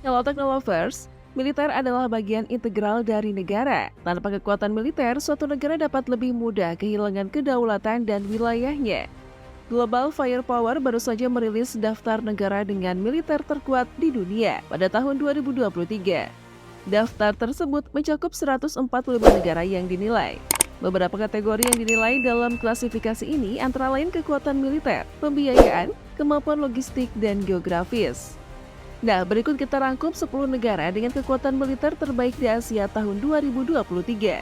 Hello Technolovers, militer adalah bagian integral dari negara. Tanpa kekuatan militer, suatu negara dapat lebih mudah kehilangan kedaulatan dan wilayahnya. Global Firepower baru saja merilis daftar negara dengan militer terkuat di dunia pada tahun 2023. Daftar tersebut mencakup 145 negara yang dinilai. Beberapa kategori yang dinilai dalam klasifikasi ini antara lain kekuatan militer, pembiayaan, kemampuan logistik, dan geografis. Nah, berikut kita rangkum 10 negara dengan kekuatan militer terbaik di Asia tahun 2023.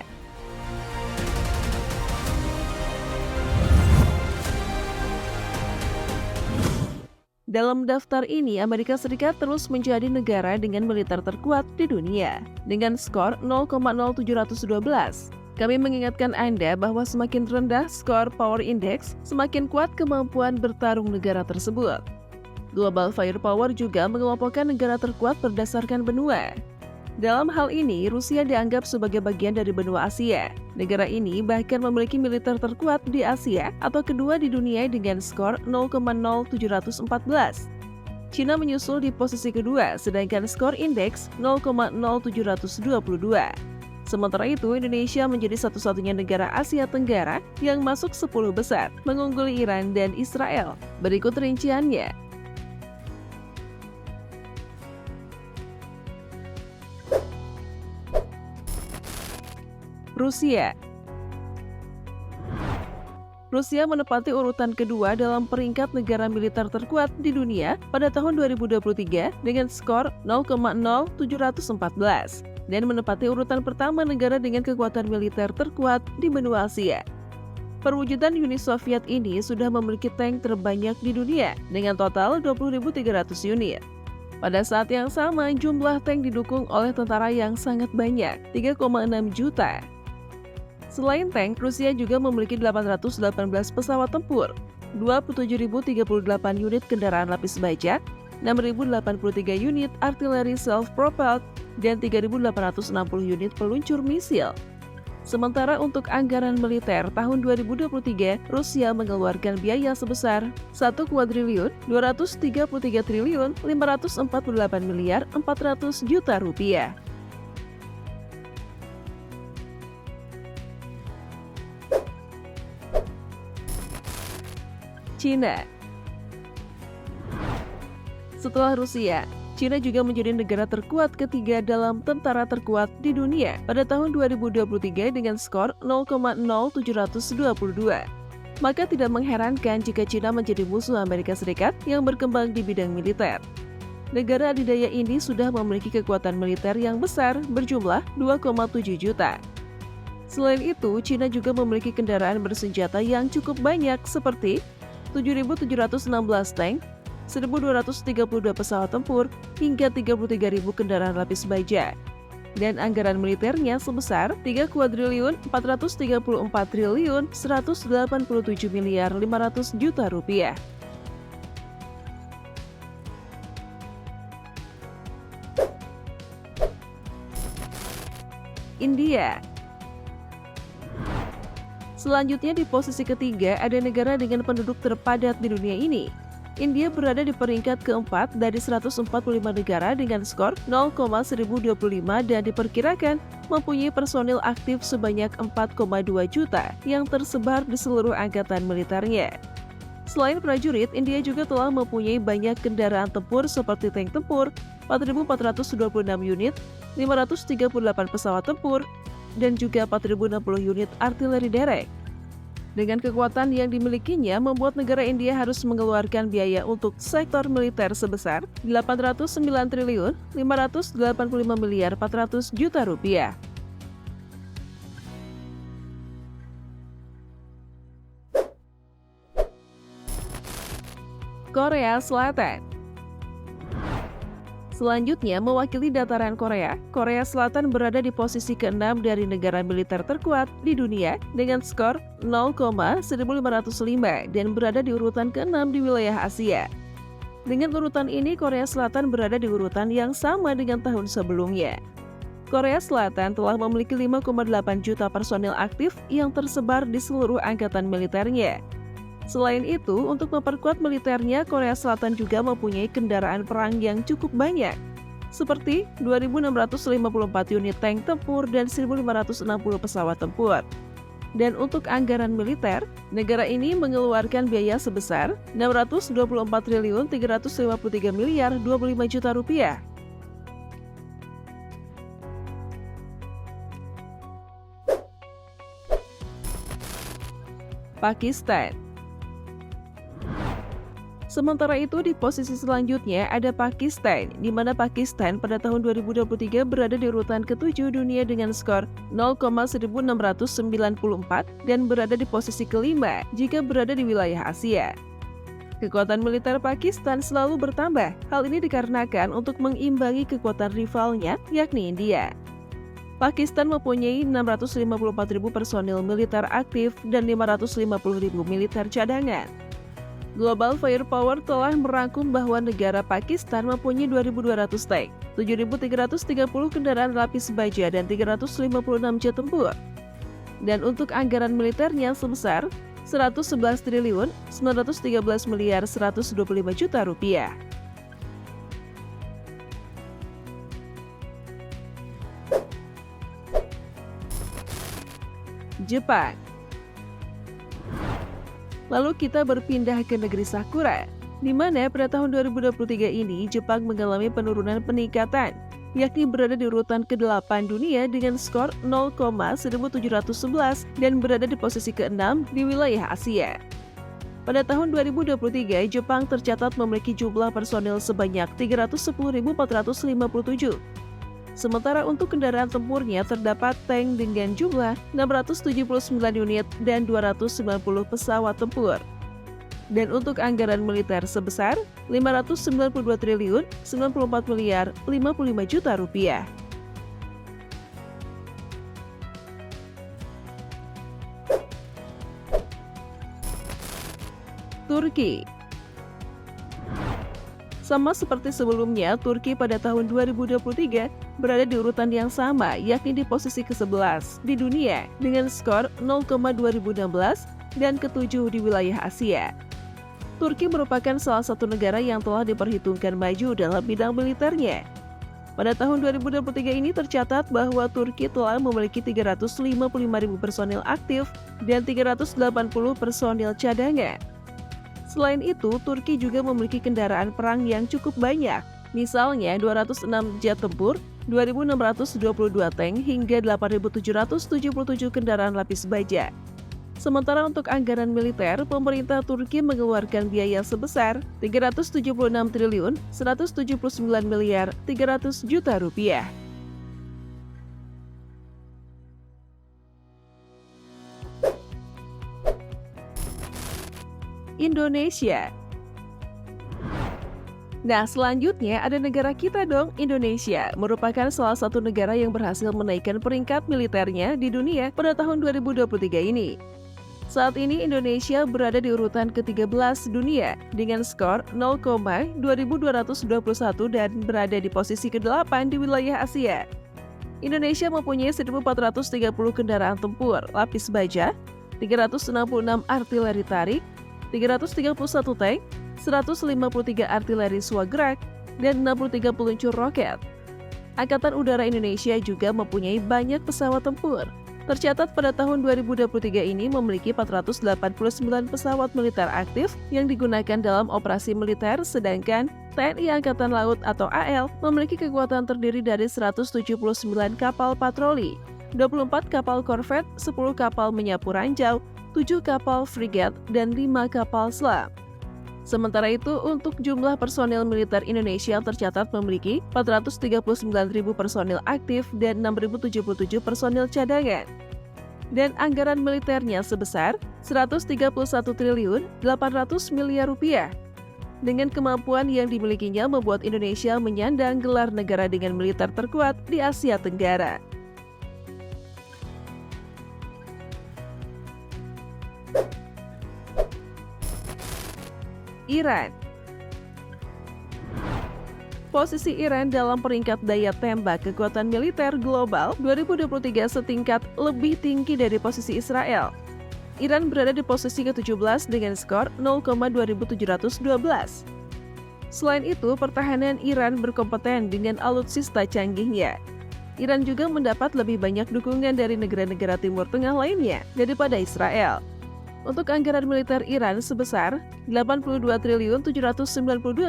Dalam daftar ini, Amerika Serikat terus menjadi negara dengan militer terkuat di dunia, dengan skor 0,0712. Kami mengingatkan Anda bahwa semakin rendah skor Power Index, semakin kuat kemampuan bertarung negara tersebut. Global Firepower juga mengelompokkan negara terkuat berdasarkan benua. Dalam hal ini, Rusia dianggap sebagai bagian dari benua Asia. Negara ini bahkan memiliki militer terkuat di Asia atau kedua di dunia dengan skor 0,0714. Cina menyusul di posisi kedua, sedangkan skor indeks 0,0722. Sementara itu, Indonesia menjadi satu-satunya negara Asia Tenggara yang masuk 10 besar, mengungguli Iran dan Israel. Berikut rinciannya. Rusia menempati urutan kedua dalam peringkat negara militer terkuat di dunia pada tahun 2023 dengan skor 0,0714 dan menempati urutan pertama negara dengan kekuatan militer terkuat di benua Asia. Perwujudan Uni Soviet ini sudah memiliki tank terbanyak di dunia dengan total 20.300 unit. Pada saat yang sama, jumlah tank didukung oleh tentara yang sangat banyak, 3,6 juta. Selain tank, Rusia juga memiliki 818 pesawat tempur, 27.038 unit kendaraan lapis baja, 6.083 unit artileri self-propelled, dan 3.860 unit peluncur misil. Sementara untuk anggaran militer tahun 2023, Rusia mengeluarkan biaya sebesar 1 kuadriliun 233 triliun 548 miliar 400 juta rupiah. Cina. Setelah Rusia, Cina juga menjadi negara terkuat ketiga dalam tentara terkuat di dunia pada tahun 2023 dengan skor 0,0722. Maka tidak mengherankan jika Cina menjadi musuh Amerika Serikat yang berkembang di bidang militer. Negara adidaya ini sudah memiliki kekuatan militer yang besar berjumlah 2,7 juta. Selain itu, Cina juga memiliki kendaraan bersenjata yang cukup banyak seperti 7.716 tank, 1.232 pesawat tempur, hingga 33.000 kendaraan lapis baja. Dan anggaran militernya sebesar 3 kuadriliun 434 triliun 187 miliar 500 juta rupiah. India. Selanjutnya di posisi ketiga ada negara dengan penduduk terpadat di dunia ini. India berada di peringkat keempat dari 145 negara dengan skor 0,1025 dan diperkirakan mempunyai personil aktif sebanyak 4,2 juta yang tersebar di seluruh angkatan militernya. Selain prajurit, India juga telah mempunyai banyak kendaraan tempur seperti tank tempur, 4.426 unit, 538 pesawat tempur, dan juga 4.060 unit artileri derek. Dengan kekuatan yang dimilikinya, membuat negara India harus mengeluarkan biaya untuk sektor militer sebesar 809 triliun 585 miliar 400 juta rupiah. Korea Selatan. Selanjutnya, mewakili dataran Korea, Korea Selatan berada di posisi ke-6 dari negara militer terkuat di dunia dengan skor 0,1505 dan berada di urutan ke-6 di wilayah Asia. Dengan urutan ini, Korea Selatan berada di urutan yang sama dengan tahun sebelumnya. Korea Selatan telah memiliki 5,8 juta personil aktif yang tersebar di seluruh angkatan militernya. Selain itu, untuk memperkuat militernya, Korea Selatan juga mempunyai kendaraan perang yang cukup banyak. seperti 2.654 unit tank tempur dan 1.560 pesawat tempur. Dan untuk anggaran militer, negara ini mengeluarkan biaya sebesar 624.353.025 juta rupiah. Pakistan. Sementara itu di posisi selanjutnya ada Pakistan, di mana Pakistan pada tahun 2023 berada di urutan ke-7 dunia dengan skor 0,1694 dan berada di posisi kelima jika berada di wilayah Asia. Kekuatan militer Pakistan selalu bertambah. Hal ini dikarenakan untuk mengimbangi kekuatan rivalnya, yakni India. Pakistan mempunyai 654.000 personil militer aktif dan 550.000 militer cadangan. Global Firepower telah merangkum bahwa negara Pakistan mempunyai 2.200 tank, 7.330 kendaraan lapis baja, dan 356 jet tempur. Dan untuk anggaran militernya sebesar 11.913.125 juta rupiah. Jepang. Lalu kita berpindah ke negeri Sakura, di mana pada tahun 2023 ini Jepang mengalami penurunan peningkatan, yakni berada di urutan ke-8 dunia dengan skor 0,1711 dan berada di posisi ke-6 di wilayah Asia. Pada tahun 2023, Jepang tercatat memiliki jumlah personil sebanyak 310.457. Sementara untuk kendaraan tempurnya terdapat tank dengan jumlah 679 unit dan 290 pesawat tempur. Dan untuk anggaran militer sebesar 592.094.055 juta rupiah. Turki. Sama seperti sebelumnya, Turki pada tahun 2023 berada di urutan yang sama, yakni di posisi ke-11 di dunia dengan skor 0,2016 dan ke-7 di wilayah Asia. Turki merupakan salah satu negara yang telah diperhitungkan maju dalam bidang militernya. Pada tahun 2023 ini tercatat bahwa Turki telah memiliki 355.000 personil aktif dan 380 personil cadangan. Selain itu, Turki juga memiliki kendaraan perang yang cukup banyak, misalnya 206 jet tempur, 2.622 tank, hingga 8.777 kendaraan lapis baja. Sementara untuk anggaran militer, pemerintah Turki mengeluarkan biaya sebesar 376.179.300 juta rupiah. Indonesia. Nah, selanjutnya ada negara kita dong, Indonesia. Merupakan salah satu negara yang berhasil menaikkan peringkat militernya di dunia pada tahun 2023 ini. Saat ini Indonesia berada di urutan ke-13 dunia dengan skor 0,2221 dan berada di posisi ke-8 di wilayah Asia. Indonesia mempunyai 1.430 kendaraan tempur lapis baja, 366 artileri tarik, 331 tank, 153 artileri swagerak, dan 63 peluncur roket. Angkatan Udara Indonesia juga mempunyai banyak pesawat tempur. Tercatat pada tahun 2023 ini memiliki 489 pesawat militer aktif yang digunakan dalam operasi militer, sedangkan TNI Angkatan Laut atau AL memiliki kekuatan terdiri dari 179 kapal patroli, 24 kapal korvet, 10 kapal menyapu ranjau, 7 kapal frigat, dan 5 kapal selam. Sementara itu, untuk jumlah personil militer Indonesia tercatat memiliki 439.000 personil aktif dan 6.077 personil cadangan. Dan anggaran militernya sebesar 131.800 miliar rupiah. Dengan kemampuan yang dimilikinya membuat Indonesia menyandang gelar negara dengan militer terkuat di Asia Tenggara. Iran. Posisi Iran dalam peringkat daya tembak kekuatan militer global 2023 setingkat lebih tinggi dari posisi Israel. Iran berada di posisi ke-17 dengan skor 0,2712. Selain itu, pertahanan Iran berkompeten dengan alutsista canggihnya. Iran juga mendapat lebih banyak dukungan dari negara-negara Timur Tengah lainnya daripada Israel. Untuk anggaran militer Iran sebesar 82.792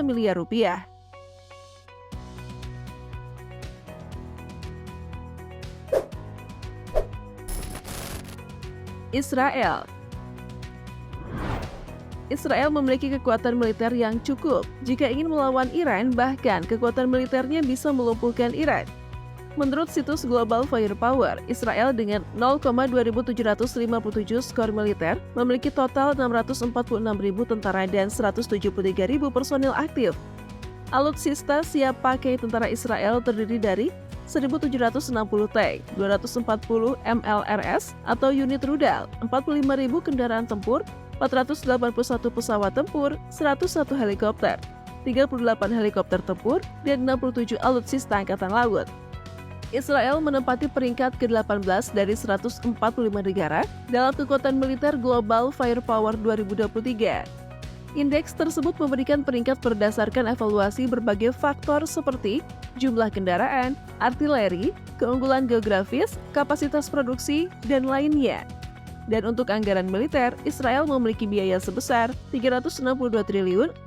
miliar rupiah. Israel memiliki kekuatan militer yang cukup. Jika ingin melawan Iran, bahkan kekuatan militernya bisa melumpuhkan Iran. Menurut situs Global Firepower, Israel dengan 0,2757 skor militer memiliki total 646.000 tentara dan 173.000 personil aktif. Alutsista siap pakai tentara Israel terdiri dari 1.760 tank, 240 MLRS atau unit rudal, 45.000 kendaraan tempur, 481 pesawat tempur, 101 helikopter, 38 helikopter tempur, dan 67 alutsista angkatan laut. Israel menempati peringkat ke-18 dari 145 negara dalam kekuatan militer Global Firepower 2023. Indeks tersebut memberikan peringkat berdasarkan evaluasi berbagai faktor seperti jumlah kendaraan, artileri, keunggulan geografis, kapasitas produksi, dan lainnya. Dan untuk anggaran militer, Israel memiliki biaya sebesar 362.580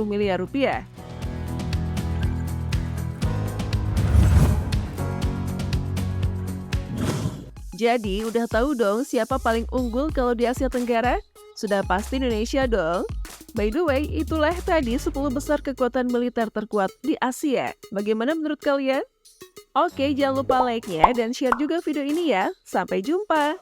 miliar rupiah. Jadi, udah tahu dong siapa paling unggul kalau di Asia Tenggara? Sudah pasti Indonesia dong. By the way, itulah tadi 10 besar kekuatan militer terkuat di Asia. Bagaimana menurut kalian? Oke, jangan lupa like-nya dan share juga video ini ya. Sampai jumpa!